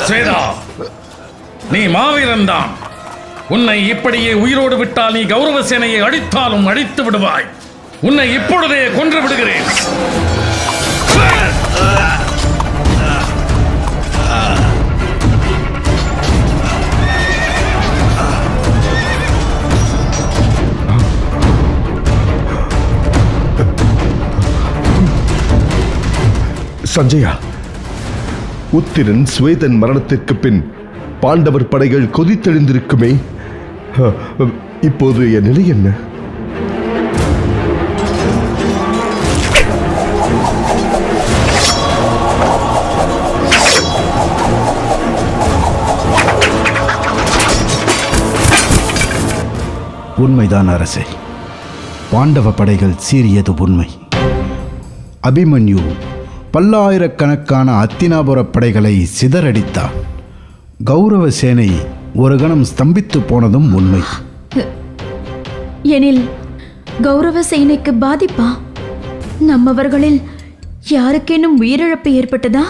ஸ்வேதா, நீ மாவீரன் தான். உன்னை இப்படியே உயிரோடு விட்டால் நீ கௌரவ சேனையை அடித்தாலும் அடித்து விடுவாய். உன்னை இப்பொழுதே கொன்று விடுகிறேன். சஞ்சயா, உத்திரன் ஸ்வேதன் மரணத்திற்கு பின் பாண்டவர் படைகள் கொதித்தெழுந்திருக்குமே. இப்போது என் நிலை என்ன? உண்மைதான் அரசே, பாண்டவ படைகள் சீறியது உண்மை. அபிமன்யு பல்லாயிரக்கணக்கான அத்தினாபுர படைகளை சிதறடித்தார். கௌரவ சேனை ஒரு கணம் ஸ்தம்பித்து போனதும் உண்மை. எனில் கௌரவ சேனைக்கு பாதிப்பா? நம்மவர்களில் யாருக்கேனும் உயிரிழப்பு ஏற்பட்டதா?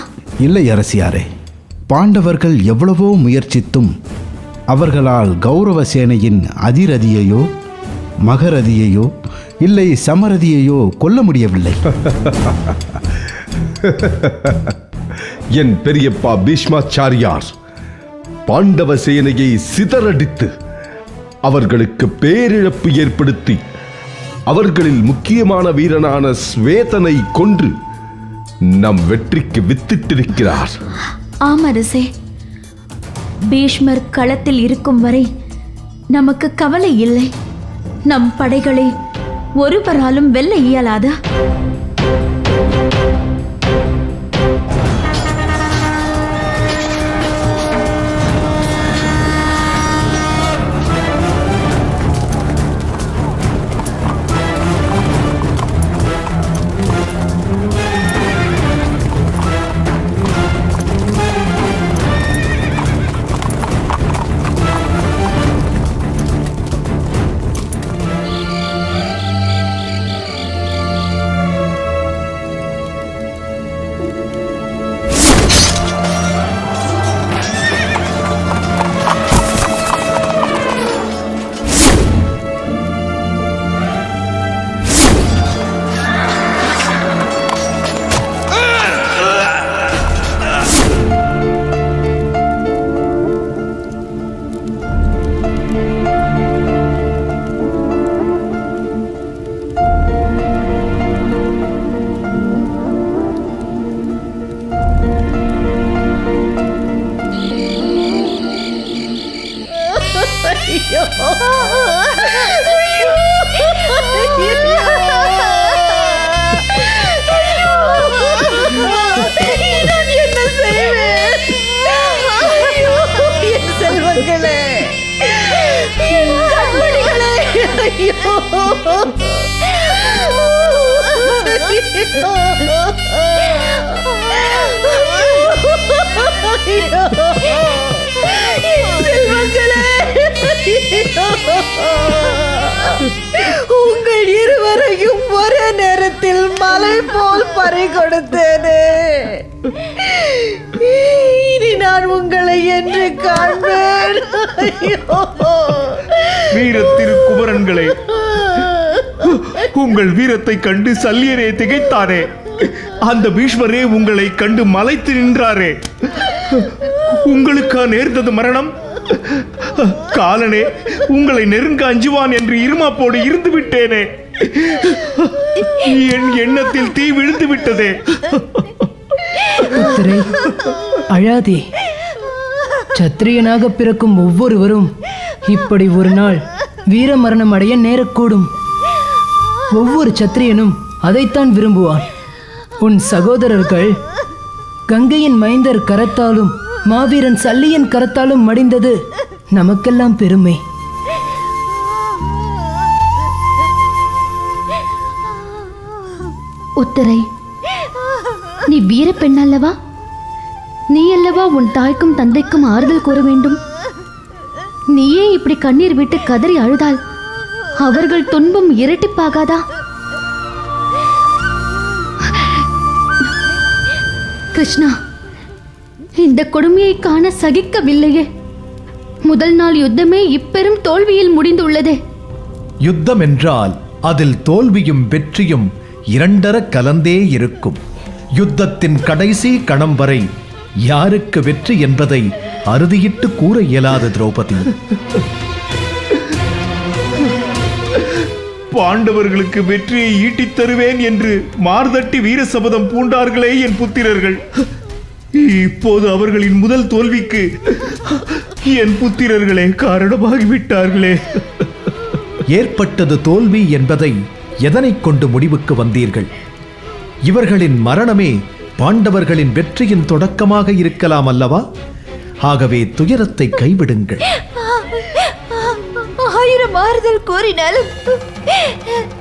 இல்லை அரசியாரே, பாண்டவர்கள் எவ்வளவோ முயற்சித்தும் அவர்களால் கௌரவ சேனையின் அதிரதியையோ மகரதியையோ இல்லை சமரதியையோ கொல்ல முடியவில்லை. என் பெரியப்பா பீஷ்மாச்சாரியார் பாண்டவ சேனையை சிதறடித்து அவர்களுக்கு பேரிழப்பு ஏற்படுத்தி அவர்களில் முக்கியமான வீரனான ஸ்வேதனை கொன்று நம் வெற்றிக்கு வித்திட்டிருக்கிறார். ஆம் அரசே, பீஷ்மர் களத்தில் இருக்கும் வரை நமக்கு கவலை இல்லை. நம் படைகளை ஒருவராலும் வெல்ல இயலாது. என்ன செய்வேன்? என் செல்வங்களே, என் கண்மணிகளே, உங்கள் இருவரையும் ஒரே நேரத்தில் மலை போல் பறி கொடுத்தேனே. இனி நான் உங்களை என்று காண்பேன். வீரத்திருக்குமரன்களே, உங்கள் வீரத்தை கண்டு சல்லியரே திகைத்தாரே. அந்த பீஷ்மரே உங்களை கண்டு மலைத்து நின்றாரே. உங்களுக்கா நேர்ந்தது மரணம்? காலனே, உங்களை நெருங்க அஞ்சுவான் என்று இருமாப்போடு இருந்து விட்டேனே. என் எண்ணத்தில் தீ விழுந்து விட்டதே. அழாதே. சத்திரியனாக பிறக்கும் ஒவ்வொருவரும் இப்படி ஒரு நாள் வீர மரணம் அடைய நேரக்கூடும். ஒவ்வொரு சத்திரியனும் அதைத்தான் விரும்புவான். உன் சகோதரர்கள் கங்கையின் மைந்தர் கரத்தாலும் மாவீரன் சல்லியன் கரத்தாலும் மடிந்தது நமக்கெல்லாம் பெருமை. உத்தரை, நீ வீர பெண் அல்லவா? நீ அல்லவா உன் தாய்க்கும் தந்தைக்கும் ஆறுதல் கூற வேண்டும். நீயே இப்படி கண்ணீர் விட்டு கதறி அழுதால் அவர்கள் துன்பம் இரட்டிப்பாகாதா? கிருஷ்ணா, இந்த கொடுமையை காண சகிக்கவில்லையே. முதல் நாள் யுத்தமே இப்பெரும் தோல்வியில் முடிந்துள்ளதே. யுத்தம் என்றால் அதில் தோல்வியும் வெற்றியும் இரண்டர கலந்தே இருக்கும். யுத்தத்தின் கடைசி கணம் வரை யாருக்கு வெற்றி என்பதை அறுதியிட்டு கூற இயலாத திரௌபதி. பாண்டவர்களுக்கு வெற்றியை ஈட்டித் தருவேன் என்று மார்தட்டி வீர சபதம் பூண்டார்களே என் புத்திரர்கள். இப்போது அவர்களின் முதல் தோல்விக்கு என் புத்திரர்களே காரணமாகிவிட்டார்களே. ஏற்பட்டது தோல்வி என்பதை எதனைக் கொண்டு முடிவுக்கு வந்தீர்கள்? இவர்களின் மரணமே பாண்டவர்களின் வெற்றியின் தொடக்கமாக இருக்கலாம் அல்லவா? ஆகவே துயரத்தை கைவிடுங்கள். ஆயிரம் ஆறுதல் கூறினாலும்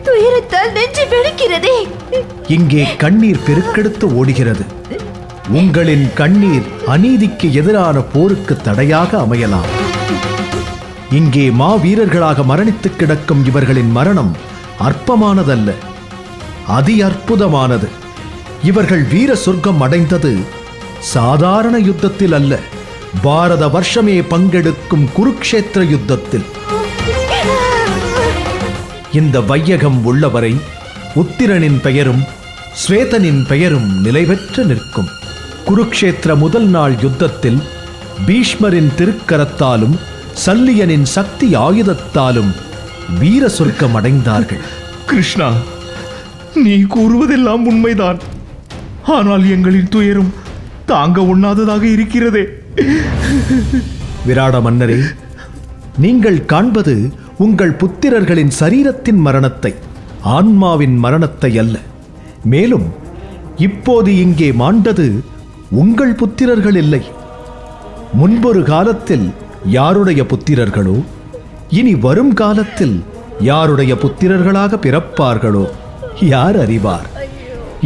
துயரத்தால் நெஞ்சு வெடிக்கிறதே. இங்கே கண்ணீர் பெருக்கெடுத்து ஓடுகிறது. உங்களின் கண்ணீர் அநீதிக்கு எதிரான போருக்கு தடையாக அமையலாம். இங்கே மாவீரர்களாக மரணித்து கிடக்கும் இவர்களின் மரணம் அற்பமானதல்ல, அதி அற்புதமானது. இவர்கள் வீர சொர்க்கம் அடைந்தது சாதாரண யுத்தத்தில் அல்ல, பாரத வருஷமே பங்கெடுக்கும் குருக்ஷேத்திர யுத்தத்தில். இந்த வையகம் உள்ளவரை உத்திரனின் பெயரும் ஸ்வேதனின் பெயரும் நிலைபெற்று நிற்கும். குருக்ஷேத்திர முதல் நாள் யுத்தத்தில் பீஷ்மரின் திருக்கரத்தாலும் சல்லியனின் சக்தி ஆயுதத்தாலும் வீர சொர்க்கம் அடைந்தார்கள். கிருஷ்ணா, நீ கூறுவதெல்லாம் உண்மைதான். ஆனால் எங்களின் துயரம் தாங்க உண்ணாததாக இருக்கிறதே. விராட மன்னரே, நீங்கள் காண்பது உங்கள் புத்திரர்களின் சரீரத்தின் மரணத்தை, ஆன்மாவின் மரணத்தை அல்ல. மேலும் இப்போது இங்கே மாண்டது உங்கள் புத்திரர்கள் இல்லை. முன்பொரு காலத்தில் யாருடைய புத்திரர்களோ இனி வரும் காலத்தில் யாருடைய புத்திரர்களாக பிறப்பார்களோ யார் அறிவார்?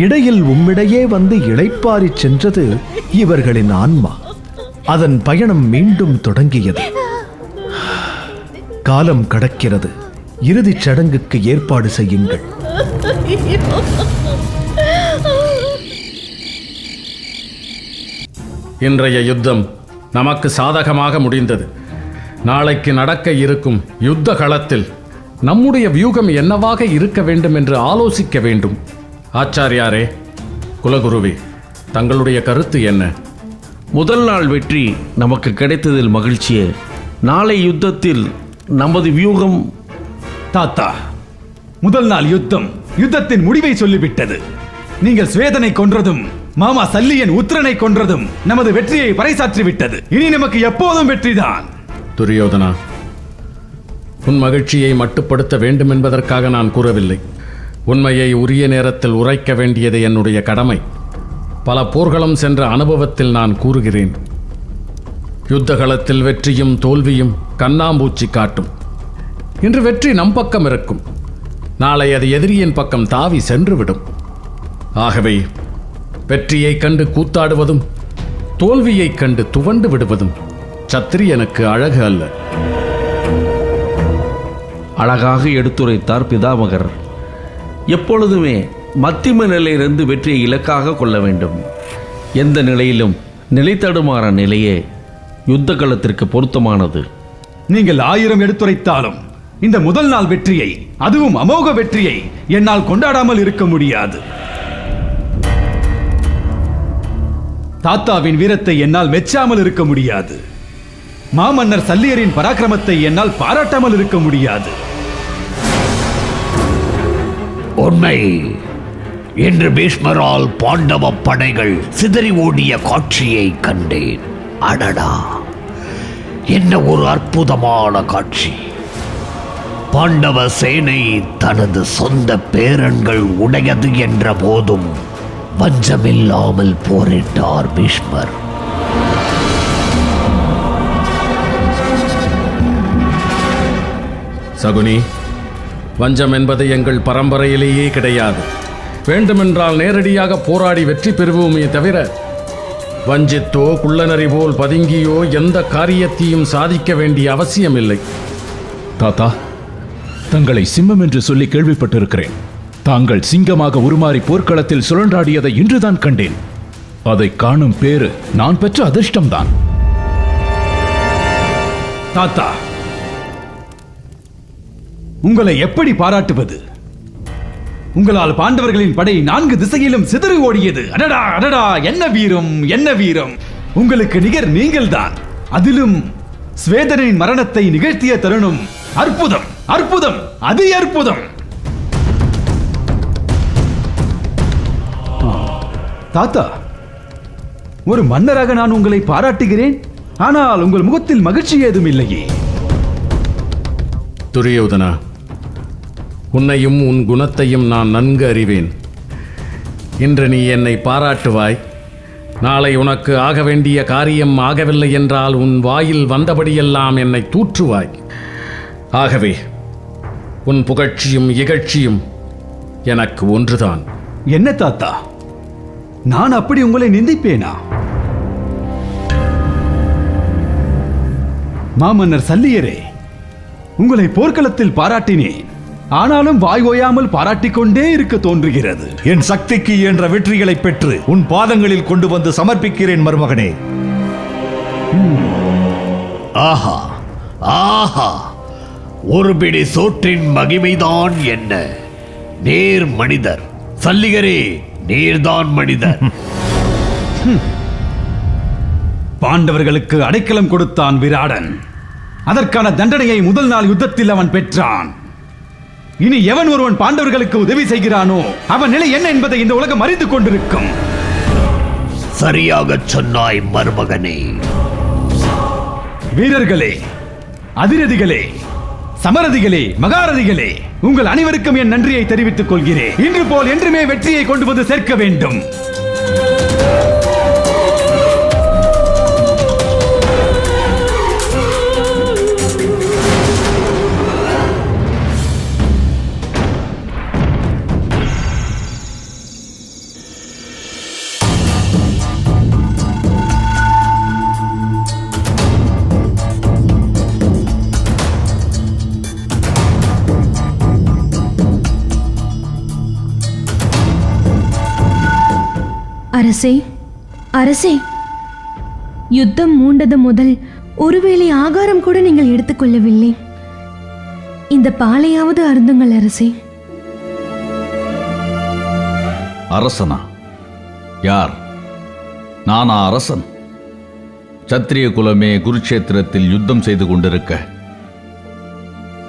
இடையில் உம்மிடையே வந்து இளைப்பாறிச் சென்றது இவர்களின் ஆன்மா. அதன் பயணம் மீண்டும் தொடங்கியது. காலம் கடக்கிறது. இறுதிச் சடங்குக்கு ஏற்பாடு செய்யுங்கள். இன்றைய யுத்தம் நமக்கு சாதகமாக முடிந்தது. நாளைக்கு நடக்க இருக்கும் யுத்த களத்தில் நம்முடைய வியூகம் என்னவாக இருக்க வேண்டும் என்று ஆலோசிக்க வேண்டும். ஆச்சாரியாரே, குலகுருவே, தங்களுடைய கருத்து என்ன? முதல் நாள் வெற்றி நமக்கு கிடைத்ததில் மகிழ்ச்சியே. நாளை யுத்தத்தில் நமது வியூகம். தாத்தா, முதல் நாள் யுத்தத்தின் முடிவை சொல்லிவிட்டது. நீங்கள் ஸ்வேதனை கொன்றதும் மாமா சல்லியன் உத்திரனை கொன்றதும் நமது வெற்றியை பறைசாற்றி விட்டது. இனி நமக்கு எப்போதும் வெற்றிதான். துரியோதனா, உன் மகிழ்ச்சியை மட்டுப்படுத்த வேண்டும் என்பதற்காக நான் கூறவில்லை. உண்மையை உரிய நேரத்தில் உரைக்க வேண்டியது என்னுடைய கடமை. பல போர்களும் சென்ற அனுபவத்தில் நான் கூறுகிறேன். யுத்த களத்தில் வெற்றியும் தோல்வியும் கண்ணாம்பூச்சி காட்டும். இன்று வெற்றி நம் பக்கம் இருக்கும், நாளை அது எதிரியின் பக்கம் தாவி சென்றுவிடும். ஆகவே வெற்றியைக் கண்டு கூத்தாடுவதும் தோல்வியைக் கண்டு துவண்டு விடுவதும் சத்திரியனுக்கு அழகு அல்ல. அழகாக எடுத்துரைத்தார் பிதாமகர். எப்பொழுதுமே மத்திம நிலையிலிருந்து வெற்றியை இலக்காக கொள்ள வேண்டும். எந்த நிலையிலும் நிலைத்தடுமாற நிலையே யுத்த களத்திற்கு பொருத்தமானது. நீங்கள் 1000 எடுத்துரைத்தாலும் இந்த முதல் நாள் வெற்றியை, அதுவும் அமோக வெற்றியை என்னால் கொண்டாடாமல் இருக்க முடியாது. தாத்தாவின் வீரத்தை என்னால் மெச்சாமல் இருக்க முடியாது. மாமன்னர் சல்லியரின் பராக்கிரமத்தை என்னால் பாராட்டாமல் இருக்க முடியாது. உண்மை. இன்று பீஷ்மரால் பாண்டவ படைகள் சிதறி ஓடிய காட்சியை கண்டேன். அடடா, என்ன ஒரு அற்புதமான காட்சி! பாண்டவ சேனை தனது சொந்த பேரன்கள் உடையது என்ற போதும் வஞ்சமில்லாமல் போரிட்டார் பீஷ்மர். சகுனி, வஞ்சம் என்பது எங்கள் பரம்பரையிலேயே கிடையாது. வேண்டுமென்றால் நேரடியாக போராடி வெற்றி பெறுவோமே தவிர வஞ்சித்தோ குள்ளநரி போல் பதுங்கியோ எந்த காரியத்தையும் சாதிக்க வேண்டிய அவசியமில்லை. தாத்தா, தங்களை சிம்மம் என்று சொல்லி கேள்விப்பட்டிருக்கிறேன். தாங்கள் சிங்கமாக உருமாறி போர்க்களத்தில் சுழன்றாடியதை இன்றுதான் கண்டேன். அதை காணும் பேரு நான் பெற்ற அதிர்ஷ்டம்தான். தாத்தா, உங்களை எப்படி பாராட்டுவது? உங்களால் பாண்டவர்களின் படை 4 திசையிலும் சிதறி ஓடியது. அடடா அடடா, என்ன வீரம், என்ன வீரம்! உங்களுக்கு நிகர் நீங்கள்தான். அதிலும் ஸ்வேதனின் மரணத்தை நிகழ்த்திய தருணம் அற்புதம், அற்புதம், அதி அற்புதம். தாத்தா, ஒரு மன்னராக நான் உங்களை பாராட்டுகிறேன். ஆனால் உங்கள் முகத்தில் மகிழ்ச்சி ஏதும் இல்லையே. துரியோதனா, உன்னையும் உன் குணத்தையும் நான் நன்கு அறிவேன். இன்று நீ என்னை பாராட்டுவாய். நாளை உனக்கு ஆக வேண்டிய காரியம் ஆகவில்லை என்றால் உன் வாயில் வந்தபடியெல்லாம் என்னை தூற்றுவாய். ஆகவே உன் புகழ்ச்சியும் இகழ்ச்சியும் எனக்கு ஒன்றுதான். என்ன தாத்தா, நான் அப்படி உங்களை நிந்திப்பேனா? மாமன்னர் சல்லியரே, உங்களை போர்க்களத்தில் பாராட்டினேன். ஆனாலும் வாய் ஓயாமல் பாராட்டிக் கொண்டே இருக்க தோன்றுகிறது. என் சக்திக்கு இயன்ற வெற்றிகளை பெற்று உன் பாதங்களில் கொண்டு வந்து சமர்ப்பிக்கிறேன் மருமகனே. ஆஹா ஆஹா, ஒரு பிடி சோற்றின் மகிமைதான் என்ன! நேர் மனிதர் சல்லிகரே, நீர்தான் மனிதர். பாண்டவர்களுக்கு அடைக்கலம் கொடுத்தான் விராடன். அதற்கான தண்டனையை முதல் நாள் யுத்தத்தில் அவன் பெற்றான். இனி எவன் ஒருவன் பாண்டவர்களுக்கு உதவி செய்கிறானோ அவன் நிலை என்ன என்பதை இந்த உலகம் அறிந்து கொண்டிருக்கும். சரியாக சொன்னாய் மருமகனே. வீரர்களே, அதிரதிகளே, சமரதிகளே, மகாரதிகளே, உங்கள் அனைவருக்கும் என் நன்றியை தெரிவித்துக் கொள்கிறேன். இன்று போல் என்றுமே வெற்றியை கொண்டு வந்து சேர்க்க வேண்டும். அரசே, அரசே, யுத்தம் மூண்டது முதல் ஒருவேளை ஆகாரம் கூட நீங்கள் எடுத்துக்கொள்ளவில்லை. இந்த பாலையாவது அருந்துங்கள் அரசே. அரசனா? யார்? நானா அரசன்? சத்திரிய குலமே குருட்சேத்திரத்தில் யுத்தம் செய்து கொண்டிருக்க,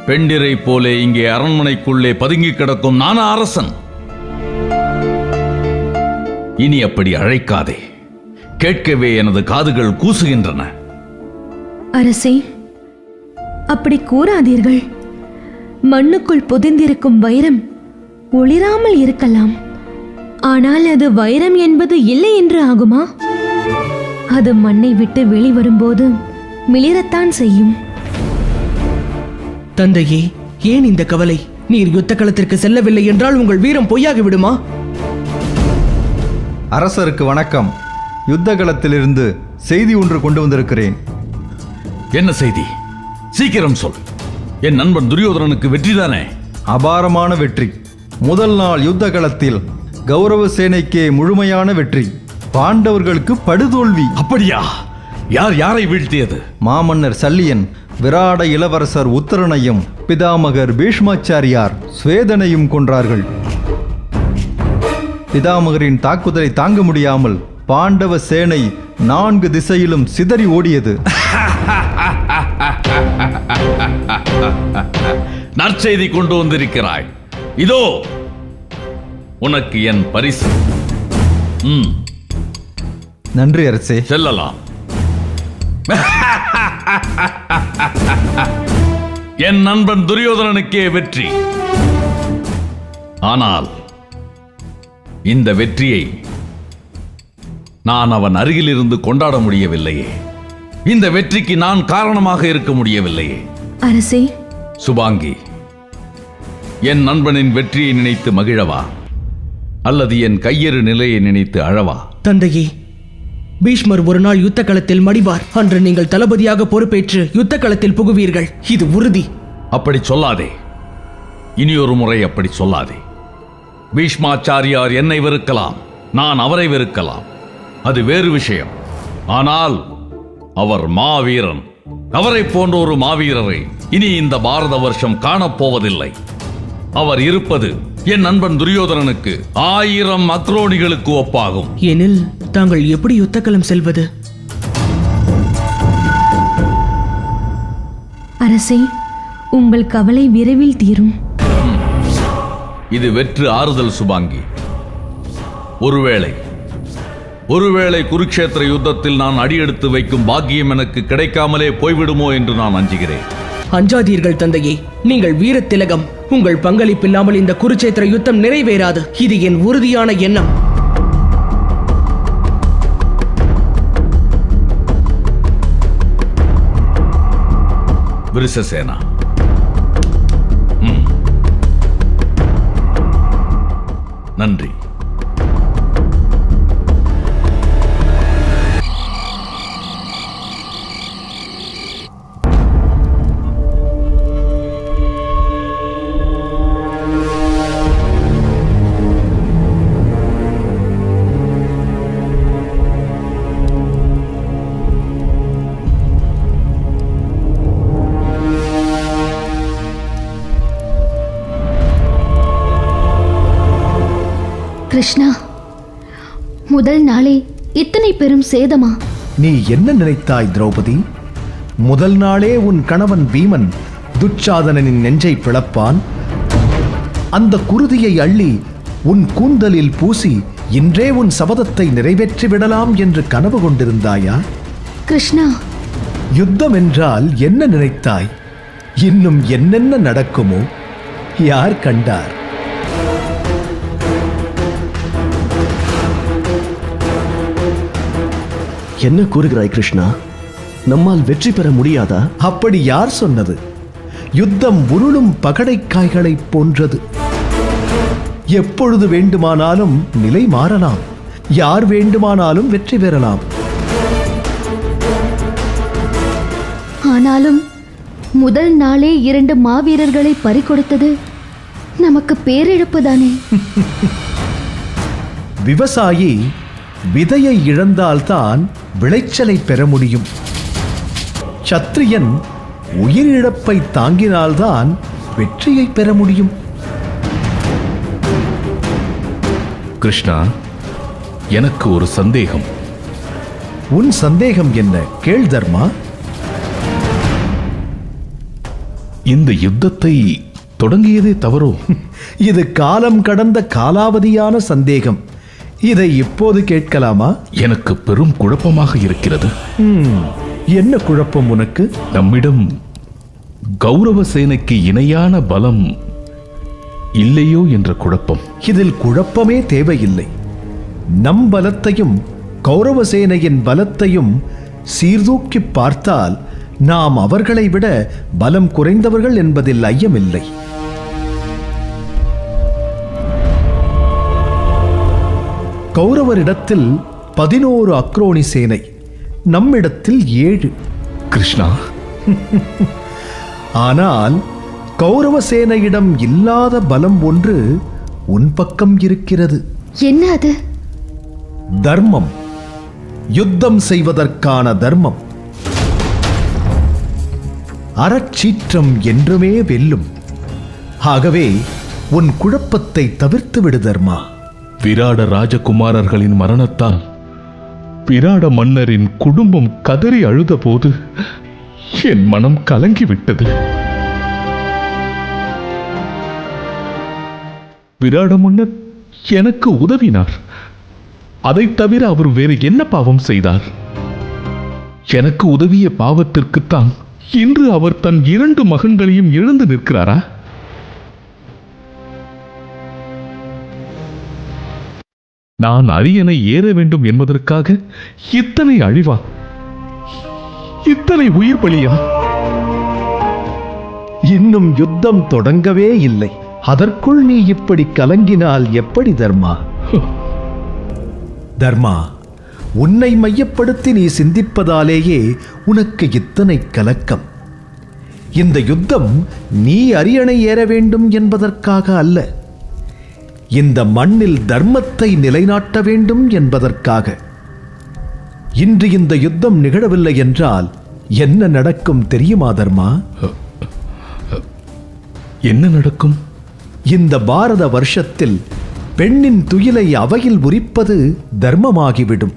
பெண்டிரை போலே இங்கே அரண்மனைக்குள்ளே பதுங்கி கிடக்கும் நானா அரசன்? இனி அப்படி அழைக்காதே. கேட்கவே எனது காதுகள் கூசுகின்றன. அரசே, அப்படி கூறாதீர்கள். மண்ணுக்குள் புதைந்திருக்கும் வைரம் ஒளிராமல் இருக்கலாம். ஆனால் அது வைரம் என்பது இல்லை என்று ஆகுமா? அது மண்ணை விட்டு வெளிவரும்போது மிளிரத்தான் செய்யும். தந்தையே, ஏன் இந்த கவலை? நீர் யுத்த களத்திற்கு செல்லவில்லை என்றால் உங்கள் வீரம் பொய்யாகி விடுமா? அரசருக்கு வணக்கம். யுத்த களத்திலிருந்து செய்தி ஒன்று கொண்டு வந்திருக்கிறேன். என்ன செய்தி? சீக்கிரம் சொல். என் நண்பன் துரியோதனனுக்கு வெற்றிதானே? அபாரமான வெற்றி. முதல் நாள் யுத்த களத்தில் கௌரவ சேனைக்கே முழுமையான வெற்றி. பாண்டவர்களுக்கு படுதோல்வி. அப்படியா? யார் யாரை வீழ்த்தியது? மாமன்னர் சல்லியன் விராட இளவரசர் உத்தரனையும் பிதாமகர் பீஷ்மாச்சாரியார் ஸ்வேதனையும் கொன்றார்கள். பிதாமகரின் தாக்குதலை தாங்க முடியாமல் பாண்டவ சேனை 4 திசையிலும் சிதறி ஓடியது. நற்செய்தி கொண்டு வந்திருக்கிறாய். இதோ உனக்கு என் பரிசு. நன்றி அரசே. செல்லலாம். என் நண்பன் துரியோதனனுக்கே வெற்றி. ஆனால் இந்த வெற்றியை நான் அவன் அருகில் இருந்து கொண்டாட முடியவில்லையே. இந்த வெற்றிக்கு நான் காரணமாக இருக்க முடியவில்லையே. அரசே, சுபாங்கி, என் நண்பனின் வெற்றியை நினைத்து மகிழவா அல்லது என் கையெறு நிலையை நினைத்து அழவா? தந்தையே, பீஷ்மர் ஒரு நாள் யுத்த களத்தில் மடிவார். அன்று நீங்கள் தளபதியாக பொறுப்பேற்று யுத்த களத்தில் புகுவீர்கள். இது உறுதி. அப்படி சொல்லாதே. இனியொரு முறை அப்படி சொல்லாதே. பீஷ்மாச்சாரியார் என்னை வெறுக்கலாம், நான் அவரை வெறுக்கலாம், அது வேறு விஷயம். ஆனால் அவர் மாவீரன். அவரை போன்ற ஒரு மாவீரரை இனி இந்த பாரத வருஷம் காணப்போவதில்லை. அவர் இருப்பது என் நண்பன் துரியோதனனுக்கு 1000 அக்ரோணிகளுக்கு ஒப்பாகும். எனில் தாங்கள் எப்படி யுத்தக்களம் செல்வது? அரசே, உங்கள் கவலை விரைவில் தீரும். இது வெற்று ஆறுதல் சுபாங்கி. ஒருவேளை குருக்ஷேத்திர யுத்தத்தில் நான் அடியெடுத்து வைக்கும் பாக்கியம் எனக்கு கிடைக்காமலே போய்விடுமோ என்று நான் அஞ்சுகிறேன். அஞ்சாதீர்கள் தந்தையே, நீங்கள் வீரத் திலகம். உங்கள் பங்களிப்பில்லாமல் இந்த குருச்சேத்திர யுத்தம் நிறைவேறாது. இது என் உறுதியான எண்ணம். விருசசேனா, நன்றி. கிருஷ்ணா, முதல் நாளே இத்தனை பெரும் சேதமா? நீ என்ன நினைத்தாய் திரௌபதி? முதல் நாளே உன் கணவன் பீமன் துச்சாதனனின் நெஞ்சை பிளப்பான். அந்த குருதியை அள்ளி உன் கூந்தலில் பூசி இன்றே உன் சபதத்தை நிறைவேற்றி விடலாம் என்று கனவு கொண்டிருந்தாயா? கிருஷ்ணா, யுத்தம் என்றால் என்ன நினைத்தாய்? இன்னும் என்னென்ன நடக்குமோ யார் கண்டார்? என்ன கூறுகிறாய் கிருஷ்ணா? நம்மால் வெற்றி பெற முடியாதா? அப்படி யார் சொன்னது? யுத்தம் உருளும் பகடைக்காய்களைப் போன்றது. எப்பொழுது வேண்டுமானாலும் நிலை மாறலாம். யார் வேண்டுமானாலும் வெற்றி பெறலாம். ஆனாலும் முதல் நாளே 2 மாவீரர்களை பறிகொடுத்தது நமக்கு பேரிழப்பு தானே. விவசாயி விதையை இழந்தால்தான் விளைச்சலை பெற முடியும். சத்திரியன் உயிரிழப்பை தாங்கினால்தான் வெற்றியை பெற முடியும். கிருஷ்ணா, எனக்கு ஒரு சந்தேகம். உன் சந்தேகம் என்ன? கேள் தர்மா. இந்த யுத்தத்தை தொடங்கியதே தவறோ? இது காலம் கடந்த காலாவதியான சந்தேகம். இதை இப்போது கேட்கலாமா? எனக்கு பெரும் குழப்பமாக இருக்கிறது. என்ன குழப்பம் உனக்கு? நம்மிடம் கௌரவ சேனைக்கு இணையான பலம் இல்லையோ என்ற குழப்பம். இதில் குழப்பமே தேவையில்லை. நம் பலத்தையும் கௌரவ சேனையின் பலத்தையும் சீர்தூக்கி பார்த்தால் நாம் அவர்களை விட பலம் குறைந்தவர்கள் என்பதில் ஐயமில்லை. கௌரவரிடத்தில் 11 அக்ரோணி சேனை, நம்மிடத்தில் 7. கிருஷ்ணா, ஆனால் கௌரவ சேனையிடம் இல்லாத பலம் ஒன்று உன் பக்கம் இருக்கிறது. என்ன அது? தர்மம். யுத்தம் செய்வதற்கான தர்மம். அறச்சீற்றம் என்றுமே வெல்லும். ஆகவே உன் குழப்பத்தை தவிர்த்து விடு தர்மா. விராட ராஜகுமாரர்களின் மரணத்தால் விராட மன்னரின் குடும்பம் கதறி அழுத போது என் மனம் கலங்கிவிட்டது. விராட மன்னர் எனக்கு உதவினார். அதை தவிர அவர் வேறு என்ன பாவம் செய்தார்? எனக்கு உதவிய பாவத்திற்குத்தான் இன்று அவர் தன் 2 மகன்களையும் இழந்து நிற்கிறாரா? நான் அரியணை ஏற வேண்டும் என்பதற்காக இத்தனை அழிவா? இத்தனை உயிர் பலியா? இன்னும் யுத்தம் தொடங்கவே இல்லை. அதற்குள் நீ இப்படி கலங்கினால் எப்படி தர்மா? தர்மா, உன்னை மையப்படுத்தி நீ சிந்திப்பதாலேயே உனக்கு இத்தனை கலக்கம். இந்த யுத்தம் நீ அரியணை ஏற வேண்டும் என்பதற்காக அல்ல, இந்த மண்ணில் தர்மத்தை நிலைநாட்ட வேண்டும் என்பதற்காக. இன்று இந்த யுத்தம் நிகழவில்லை என்றால் என்ன நடக்கும் தெரியுமா தர்மா? என்ன நடக்கும்? இந்த பாரத வருஷத்தில் பெண்ணின் துயிலை அவையில் உரிப்பது தர்மமாகிவிடும்.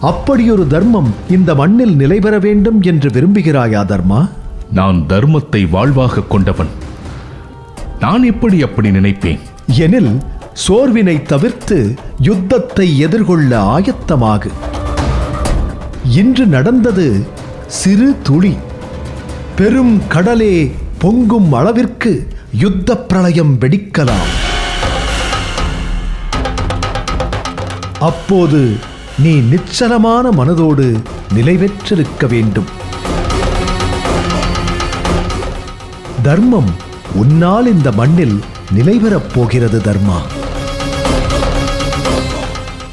அப்படியொரு தர்மம் இந்த மண்ணில் நிலை பெற வேண்டும் என்று விரும்புகிறாயா தர்மா? நான் தர்மத்தை வாழ்வாக கொண்டவன். நான் எப்படி அப்படி நினைப்பேன்? எனில் சோர்வினை தவிர்த்து யுத்தத்தை எதிர்கொள்ள ஆயத்தமாகு. இன்று நடந்தது சிறு துளி, பெரும் கடலே பொங்கும் அளவிற்கு யுத்த பிரளயம் வெடிக்கலாம். அப்போது நீ நிச்சலமான மனதோடு நிலை பெற்றிருக்க வேண்டும். தர்மம் உன்னால் இந்த மண்ணில் நிலை பெறப் போகிறது தர்மா.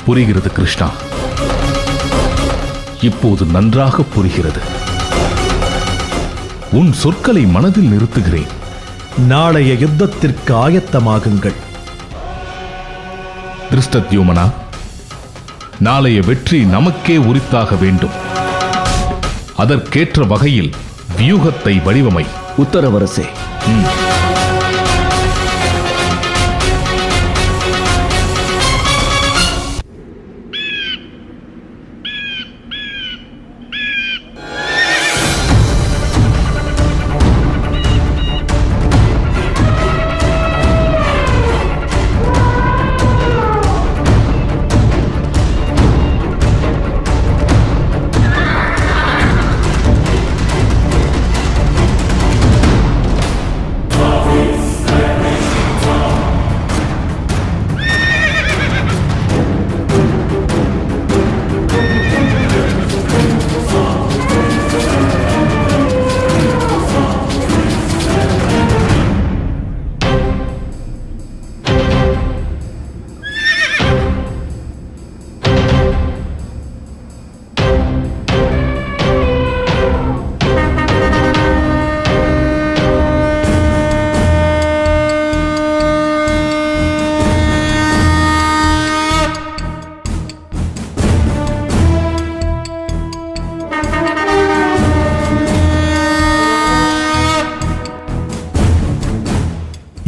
புரிகிறது கிருஷ்ணா, இப்போது நன்றாக புரிகிறது. உன் சொற்களை மனதில் நிறுத்துகிறேன். நாளைய யுத்தத்திற்கு ஆயத்தமாகுங்கள். திருஷ்டத்யுமனா, நாளைய வெற்றி நமக்கே உரித்தாக வேண்டும். அதற்கேற்ற வகையில் வியூகத்தை வடிவமை. உத்தரவரசே.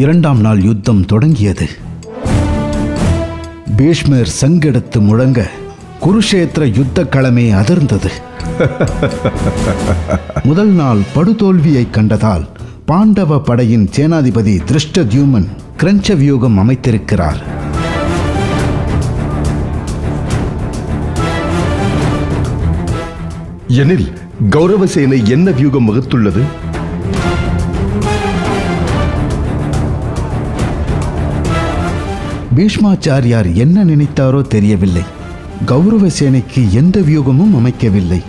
இரண்டாம் நாள் யுத்தம் தொடங்கியது. பீஷ்மர் சங்கெடுத்து முழங்க குருஷேத்திர யுத்த களமே அதிர்ந்தது. முதல் நாள் படுதோல்வியை கண்டதால் பாண்டவ படையின் சேனாதிபதி திருஷ்டத்யுமன் கிரஞ்ச வியூகம் அமைத்திருக்கிறார். எனில் கௌரவசேனை என்ன வியூகம் வகுத்துள்ளது? பீஷ்மாச்சாரியார் என்ன நினைத்தாரோ தெரியவில்லை. கௌரவ சேனைக்கு எந்த வியூகமும் அமைக்கவில்லை.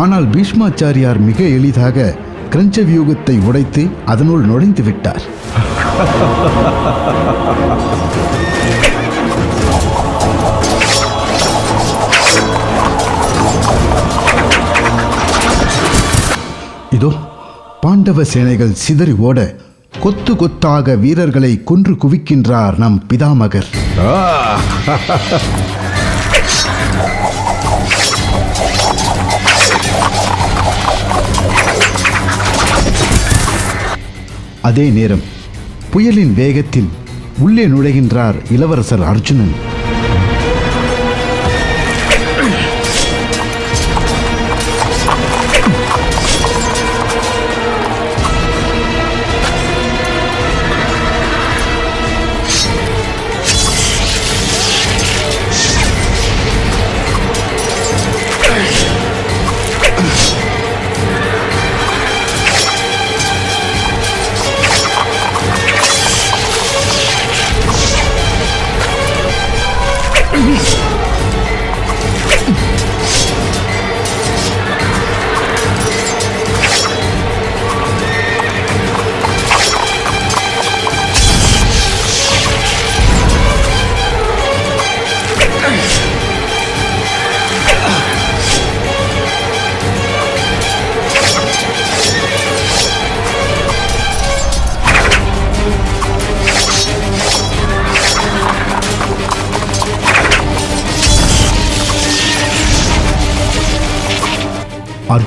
ஆனால் பீஷ்மாச்சாரியார் மிக எளிதாக கிரஞ்ச வியூகத்தை உடைத்து அதனுள் நுழைந்து விட்டார். இதோ பாண்டவ சேனைகள் சிதறி ஓட கொத்து கொத்தாக வீரர்களை கொன்று குவிக்கின்றார் நம் பிதாமகர். அதே நேரம் புயலின் வேகத்தில் உள்ளே நுழைகின்றார் இளவரசர் அர்ஜுனன்.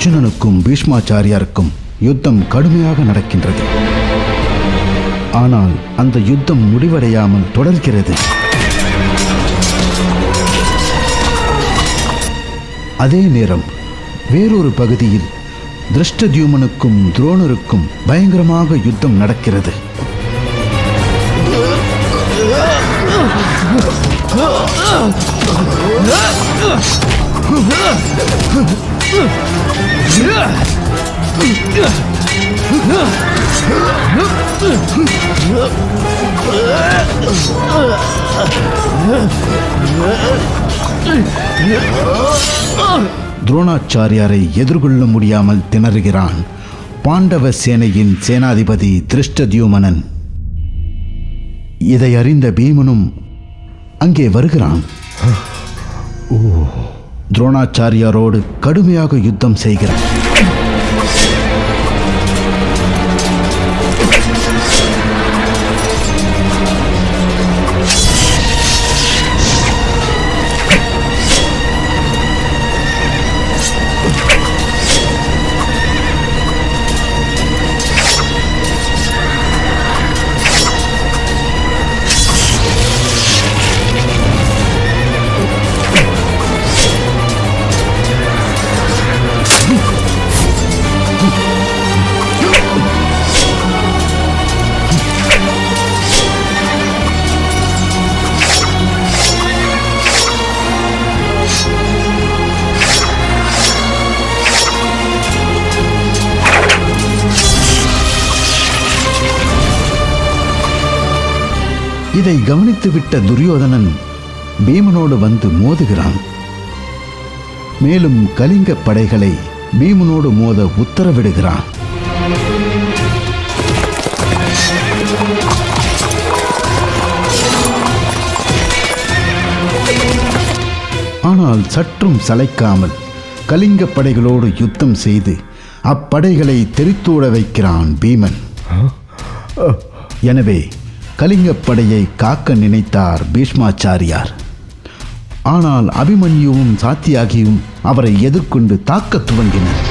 அர்ஜுனனுக்கும் பீஷ்மாச்சாரியாருக்கும் யுத்தம் கடுமையாக நடக்கின்றது. ஆனால் அந்த யுத்தம் முடிவடையாமல் தொடர்கிறது. அதே நேரம் வேறொரு பகுதியில் திருஷ்டத்யுமனுக்கும் துரோணருக்கும் பயங்கரமாக யுத்தம் நடக்கிறது. துரோணாச்சாரியாரை எதிர்கொள்ள முடியாமல் திணறுகிறான் பாண்டவ சேனையின் சேனாதிபதி திருஷ்டத்யுமனன். இதை அறிந்த பீமனும் அங்கே வருகிறான். துரோணாச்சாரியாரோடு கடுமையாக யுத்தம் செய்கிறான். இதை கவனித்துவிட்ட துரியோதனன் பீமனோடு வந்து மோதுகிறான். மேலும் கலிங்க படைகளை பீமனோடு மோத உத்தரவிடுகிறான். ஆனால் சற்றும் சளைக்காமல் கலிங்க படைகளோடு யுத்தம் செய்து அப்படைகளை தெரித்தோட வைக்கிறான் பீமன். எனவே கலிங்கப்படையை காக்க நினைத்தார் பீஷ்மாச்சாரியார். ஆனால் அபிமன்யுவும் சாத்தியாகியும் அவரை எதிர்கொண்டு தாக்கத் துவங்கினர்.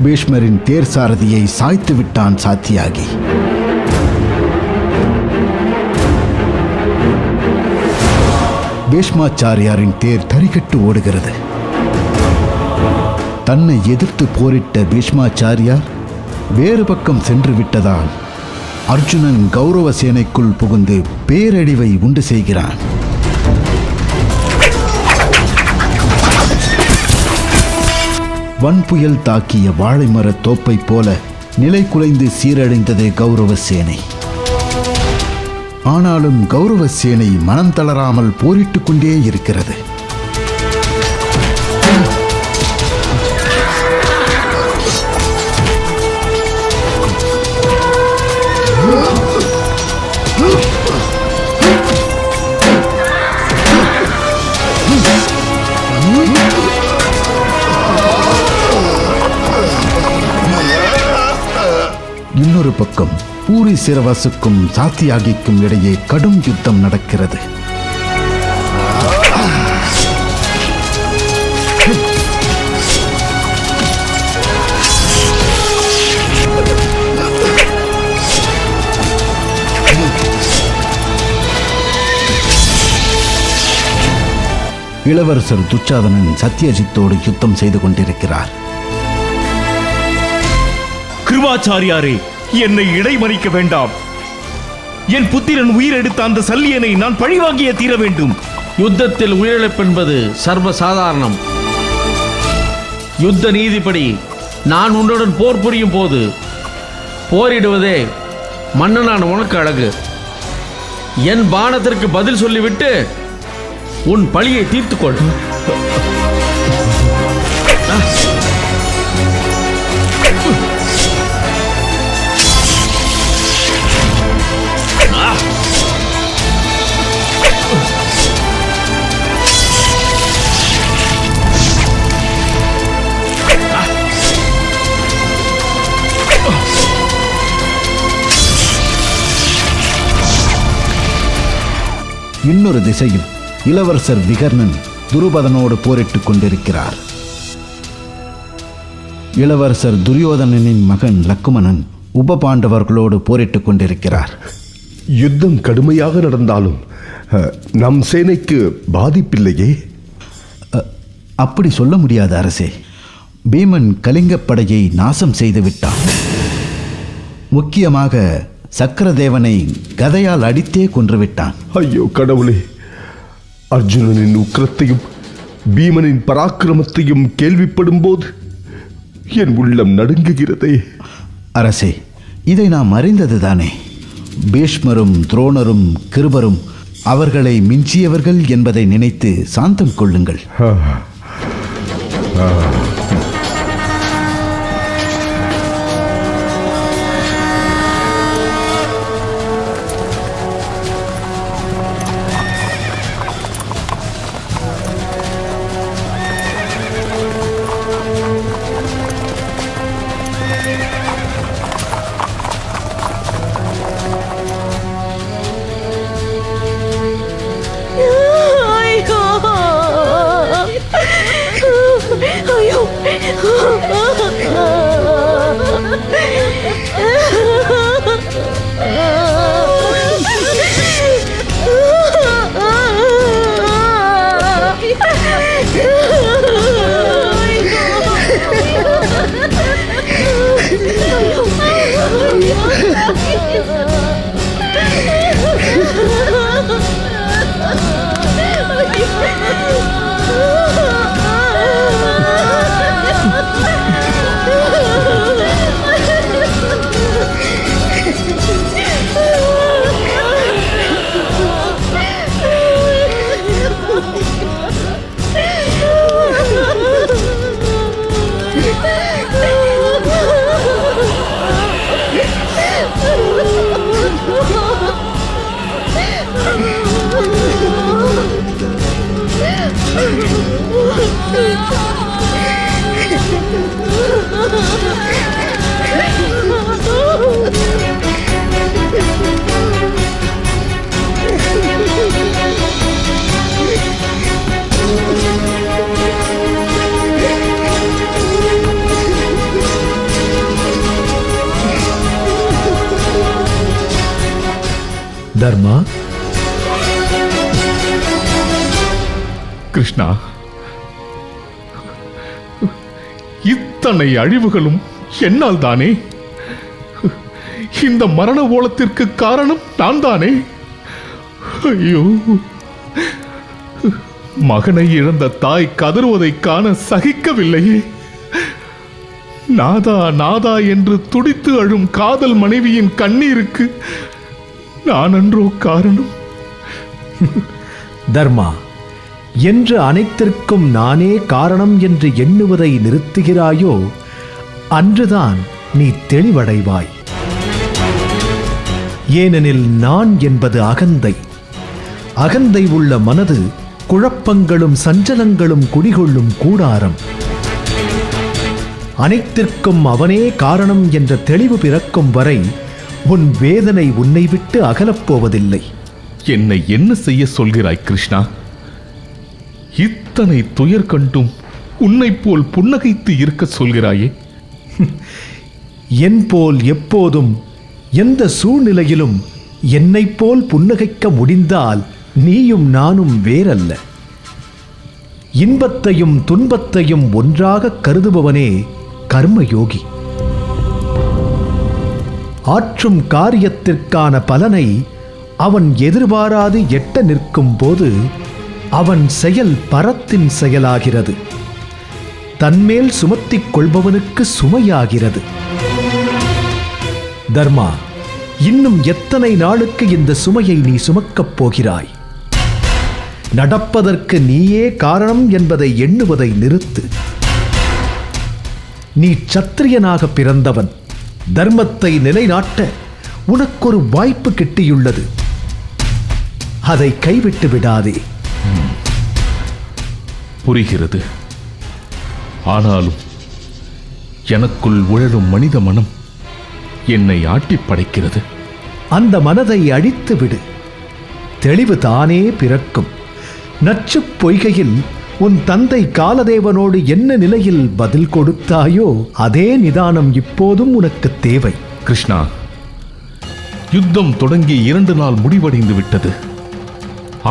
பீஷ்மரின் தேர் சாரதியை சாய்த்து விட்டான் சாத்தியாகி. பீஷ்மாச்சாரியாரின் தேர் தறிகட்டு ஓடுகிறது. தன்னை எதிர்த்து போரிட்ட பீஷ்மாச்சாரியார் வேறு பக்கம் சென்று விட்டதால் அர்ஜுனன் கௌரவ சேனைக்குள் புகுந்து பேரழிவை உண்டு செய்கிறான். வன்புயல் தாக்கிய வாழைமர தோப்பை போல நிலை குலைந்து சீரடைந்தது கௌரவ சேனை. ஆனாலும் கௌரவ சேனை மனம் தளராமல் போரிட்டுக் கொண்டே இருக்கிறது. இன்னொரு பக்கம் பூரி சிரவாசுக்கும் சாத்தியாகிக்கும் இடையே கடும் யுத்தம் நடக்கிறது. இளவரசர் துச்சாதனன் சத்யஜித்தோடு யுத்தம் செய்து கொண்டிருக்கிறார். கிருபாச்சாரியாரே, என்னை இடைமறிக்க வேண்டாம். என் புத்திரன் உயிரெடுத்த அந்த சல்லியனை நான் பழிவாங்கிய தீர வேண்டும். யுத்தத்தில் உயிரிழப்பென்பது சர்வ சாதாரணம். யுத்த நீதிப்படி நான் உன்னுடன் போர் புரியும் போது போரிடுவதே மன்னனான உனக்கு அழகு. என் பானத்திற்கு பதில் சொல்லிவிட்டு உன் பழியை தீர்த்துக்கொள். இன்னொரு திசையில் இளவரசர் விகர்ணன் துருபதனோடு போரிட்டுக் கொண்டிருக்கிறார். இளவரசர் துரியோதனனின் மகன் லக்குமணன் உப பாண்டவர்களோடு போரிட்டுக் கொண்டிருக்கிறார். யுத்தம் கடுமையாக நடந்தாலும் நம் சேனைக்கு பாதிப்பில்லையே. அப்படி சொல்ல முடியாது அரசே. பீமன் கலிங்கப்படையை நாசம் செய்து விட்டான். முக்கியமாக சக்கரதேவனை கதையால் அடித்தே கொன்றுவிட்டான். ஐயோ கடவுளே, அர்ஜுனனின் உக்கிரத்தையும் பீமனின் பராக்கிரமத்தையும் கேள்விப்படும் போது என் உள்ளம் நடுங்குகிறதே. அரசே, இதை நாம் அறிந்ததுதானே. பீஷ்மரும் துரோணரும் கிருபரும் அவர்களை மிஞ்சியவர்கள் என்பதை நினைத்து சாந்தம் கொள்ளுங்கள். தர்மா, கிருஷ்ணா, இத்தனை அழிவுகளும் என்னால் தானே. இந்த மரண ஓலத்திற்கு காரணம் நான் தானே. ஐயோ, மகனை இழந்த தாய் கதறுவதை காண சகிக்கவில்லையே. நாதா நாதா என்று துடித்து அழும் காதல் மனைவியின் கண்ணீருக்கு நான் அன்றோ காரணம். தர்மா, என்று அனைத்திற்கும் நானே காரணம் என்று எண்ணுவதை நிறுத்துகிறாயோ அன்றுதான் நீ தெளிவடைவாய். ஏனெனில் நான் என்பது அகந்தை. அகந்தை உள்ள மனது குழப்பங்களும் சஞ்சலங்களும் குடிகொள்ளும் கூடாரம். அனைத்திற்கும் அவனே காரணம் என்ற தெளிவு பிறக்கும் வரை உன் வேதனை உன்னை விட்டு அகலப்போவதில்லை. என்னை என்ன செய்ய சொல்கிறாய் கிருஷ்ணா? இத்தனை துயர் கண்டும் உன்னை போல் புன்னகைத்து இருக்க சொல்கிறாயே. என் போல் எப்போதும் எந்த சூழ்நிலையிலும் என்னைப் போல் புன்னகைக்க முடிந்தால் நீயும் நானும் வேறல்ல. இன்பத்தையும் துன்பத்தையும் ஒன்றாக கருதுபவனே கர்மயோகி. ஆற்றும் காரியத்திற்கான பலனை அவன் எதிர்பாராது எட்ட நிற்கும் போது அவன் செயல் பரத்தின் செயலாகிறது. தன்மேல் சுமத்திக் கொள்பவனுக்கு சுமையாகிறது. தர்மா, இன்னும் எத்தனை நாளுக்கு இந்த சுமையை நீ சுமக்கப் போகிறாய்? நடப்பதற்கு நீயே காரணம் என்பதை எண்ணுவதை நிறுத்து. நீ சத்திரியனாக பிறந்தவன். தர்மத்தை நிலைநாட்ட உனக்கொரு வாய்ப்பு கிட்டியுள்ளது. அதை கைவிட்டு விடாதே. புரிகிறது. ஆனாலும் எனக்குள் உழலும் மனித மனம் என்னை ஆட்டிப் படைக்கிறது. அந்த மனதை அழித்து விடு. தெளிவு தானே பிறக்கும். நச்சுப் பொய்கையில் உன் தந்தை காலதேவனோடு என்ன நிலையில் பதில் கொடுத்தாயோ அதே நிதானம் இப்போதும் உனக்கு தேவை. கிருஷ்ணா, யுத்தம் தொடங்கி 2 நாள் முடிவடைந்து விட்டது.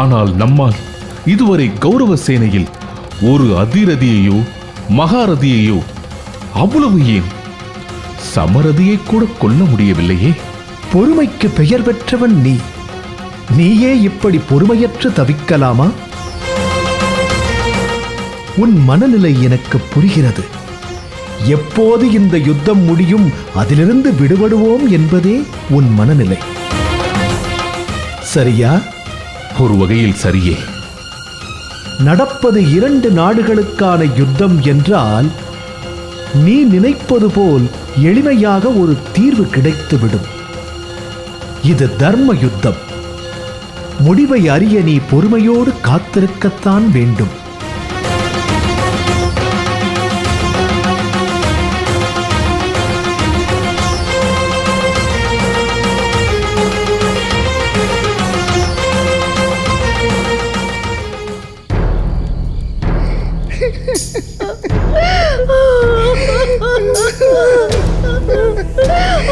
ஆனால் நம்மால் இதுவரை கௌரவ சேனையில் ஒரு அதிரதியையோ மகாரதியையோ, அவ்வளவு ஏன் சமரதியை கூட கொல்ல முடியவில்லையே. பொறுமைக்கு பெயர் பெற்றவன் நீ. நீயே இப்படி பொறுமையற்று தவிக்கலாமா? உன் மனநிலை எனக்கு புரிகிறது. எப்போது இந்த யுத்தம் முடியும், அதிலிருந்து விடுபடுவோம் என்பதே உன் மனநிலை. சரியா? ஒரு வகையில் சரியே. நடப்பது 2 நாடுகளுக்கான யுத்தம் என்றால் நீ நினைப்பது போல் எளிமையாக ஒரு தீர்வு கிடைத்துவிடும். இது தர்ம யுத்தம். முடிவை அறிய நீ பொறுமையோடு காத்திருக்கத்தான் வேண்டும்.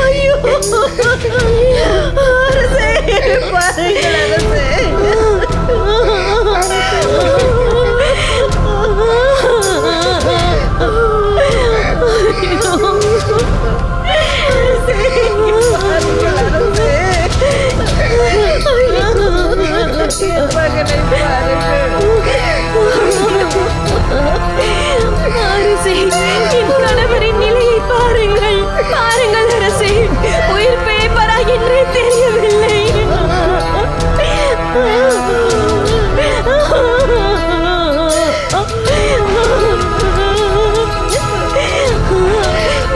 ஐயோ, அரசே, பாருங்கள் அரசே. அரசே, என் கணவரின் நிலையை பாருங்கள், பாருங்கள் அரசே. உயிர் பிழைப்பாரா என்றே தெரியவில்லை.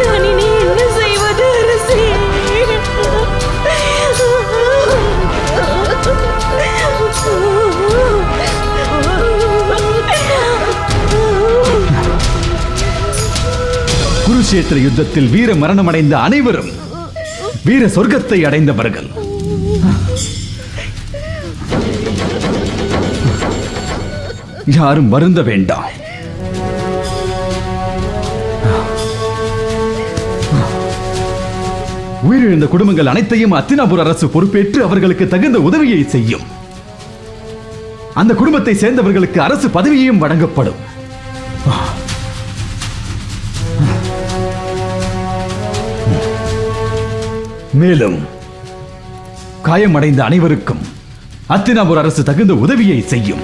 நான் இனி என்ன செய்வது அரசே? குருஷேத்திர யுத்தத்தில் வீர மரணமடைந்த அனைவரும் வீர சொர்க்கத்தை அடைந்தவர்கள். யாரும் வருந்த வேண்டாம். உயிரிழந்த குடும்பங்கள் அனைத்தையும் அத்தினாபுர அரசு பொறுப்பேற்று அவர்களுக்கு தகுந்த உதவியை செய்யும். அந்த குடும்பத்தை சேர்ந்தவர்களுக்கு அரசு பதவியையும் வழங்கப்படும். மேலும் காயமடைந்த அனைவருக்கும் அத்தினாபுர அரசு தகுந்த உதவியை செய்யும்.